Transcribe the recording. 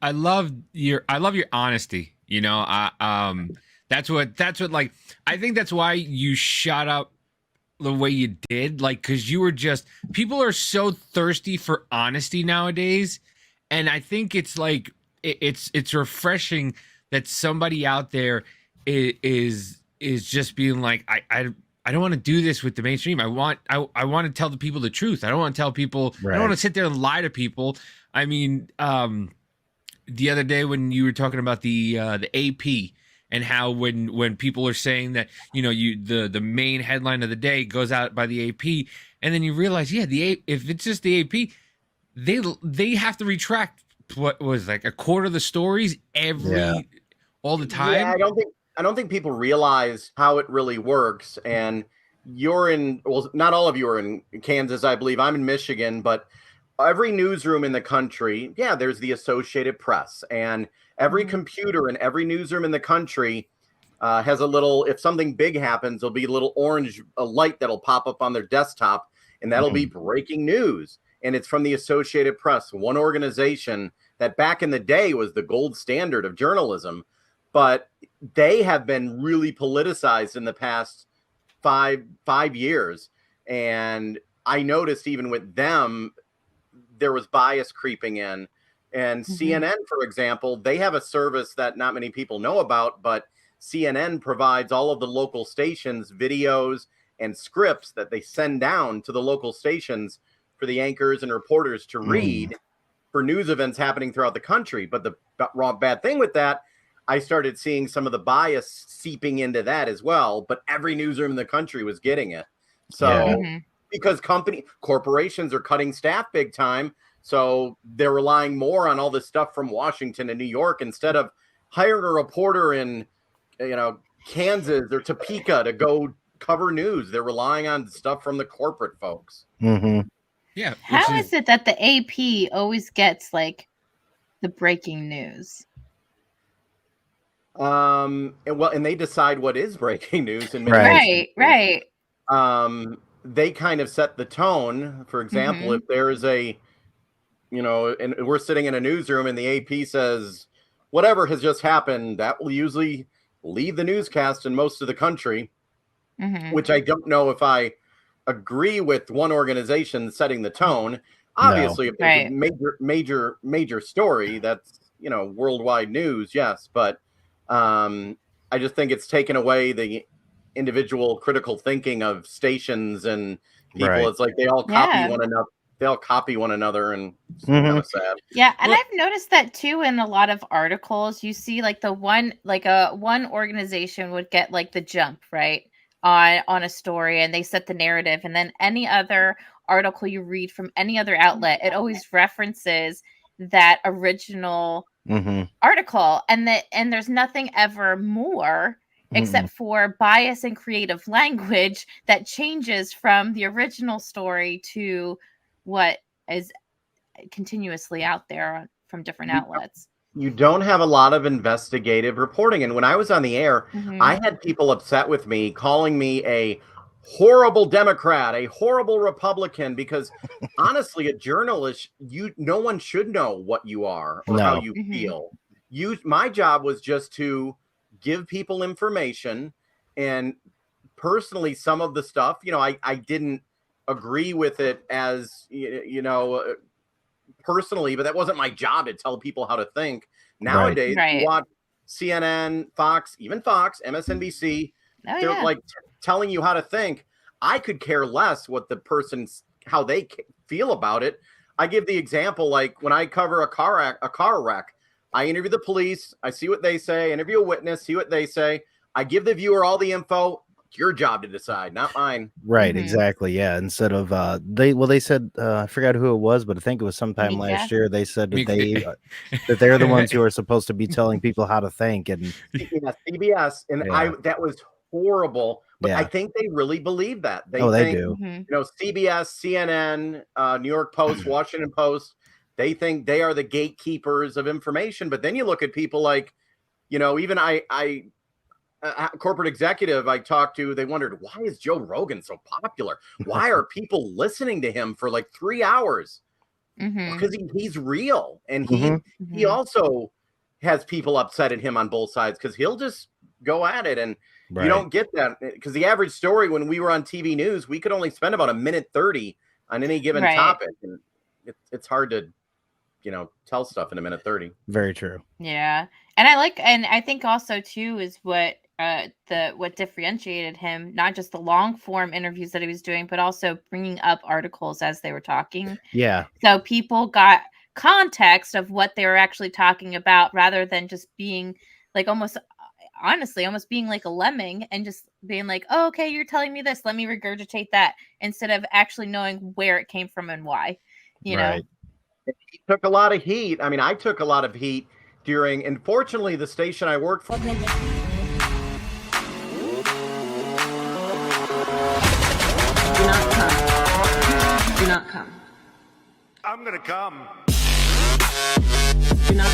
I love your honesty. You know, that's what like I think that's why you shut up the way you did, like because you were just people are so thirsty for honesty nowadays, and I think it's like it's refreshing that somebody out there is just being like I don't want to do this with the mainstream. I want to tell the people the truth. I don't want to tell people. I don't want Right. to sit there and lie to people. I mean, the other day when you were talking about the AP and how when people are saying that the main headline of the day goes out by the AP, and then you realize if it's just the AP, they have to retract what was like a quarter of the stories Yeah. every all the Yeah, time. I don't think people realize how it really works. And you're in, well, not all of you are in Kansas, I believe. I'm in Michigan, but every newsroom in the country, yeah, there's the Associated Press, and every Mhm. computer in every newsroom in the country has a little. If something big happens, there'll be a little orange a light that'll pop up on their desktop, and that'll be Mhm. breaking news. And it's from the Associated Press, one organization that back in the day was the gold standard of journalism, but they have been really politicized in the past five years. And I noticed even with them, there was bias creeping in. And Mhm. CNN, for example, they have a service that not many people know about, but CNN provides all of the local stations videos and scripts that they send down to the local stations for the anchors and reporters to Mhm. read for news events happening throughout the country. But the wrong bad thing with that, I started seeing some of the bias seeping into that as well. But every newsroom in the country was getting it. Yeah. So Mhm. because corporations are cutting staff big time, so they're relying more on all this stuff from Washington and New York instead of hiring a reporter in Kansas or Topeka to go cover news. They're relying on stuff from the corporate folks. Mhm. Yeah, which How is is it that the AP always gets like the breaking news? And they decide what is breaking news in many Right. Right, instances. right. They kind of set the tone. For example, Mhm. if there is and we're sitting in a newsroom and the AP says whatever has just happened, that will usually lead the newscast in most of the country, Mhm. which I don't know if I agree with one organization setting the tone. No. Obviously, if there's a Right. major story that's worldwide news, yes, but I just think it's taken away the individual critical thinking of stations and people. Right. It's like they all copy Yeah. one another. They all copy one another, and it's kind Mhm. of sad. Yeah, and what I've noticed that too in a lot of articles. You see like the one like a one organization would get like the jump, right? On a story and they set the narrative and then any other article you read from any other outlet, it always references that original Mhm. article and there's nothing ever more Mhm. except for bias and creative language that changes from the original story to what is continuously out there from different You outlets. you don't have a lot of investigative reporting. And when I was on the air, Mhm. I had people upset with me, calling me a horrible Democrat, a horrible Republican, because honestly, a journalist, no one should know what you are or how No. you Mhm. feel. My job was just to give people information. And personally, some of the stuff, I didn't agree with it as personally, but that wasn't my job to tell people how to think. Right. Nowadays, you Right. watch CNN, Fox, even Fox, MSNBC, Oh they're yeah. like telling you how to think. I could care less what the person's how they feel about it. I give the example like when I cover a car wreck, I interview the police, I see what they say, interview a witness, see what they say. I give the viewer all the info. It's your job to decide, not mine. Right, Mhm. exactly. Yeah, instead of they said I forgot who it was, but I think it was sometime last Yeah. year they said that makes that they're the ones who are supposed to be telling people how to think and Yeah, CBS, and yeah. that was horrible, but I Yeah. think they really believe that. They Oh, they think, do. Mhm. CBS, CNN, New York Post, Washington Post, they think they are the gatekeepers of information. But then you look at people like, even a corporate executive I talked to, they wondered, why is Joe Rogan so popular? Why are people listening to him for like 3 hours? because he's real, and he Mhm. also has people upset at him on both sides because he'll just go at it, and Right. you don't get that because the average story when we were on TV news, we could only spend about a minute 30 on any given Right. topic, and it's hard to tell stuff in a minute 30. Very true. Yeah. And I think also too is what differentiated him, not just the long form interviews that he was doing, but also bringing up articles as they were talking. Yeah. So people got context of what they were actually talking about rather than just being like almost being like a lemming and just being like, oh, okay, you're telling me this, let me regurgitate that, instead of actually knowing where it came from and why, you know. He took a lot of heat. I mean, I took a lot of heat during, and fortunately, the station I worked for. Do not come. Do not come. I'm gonna come. Do not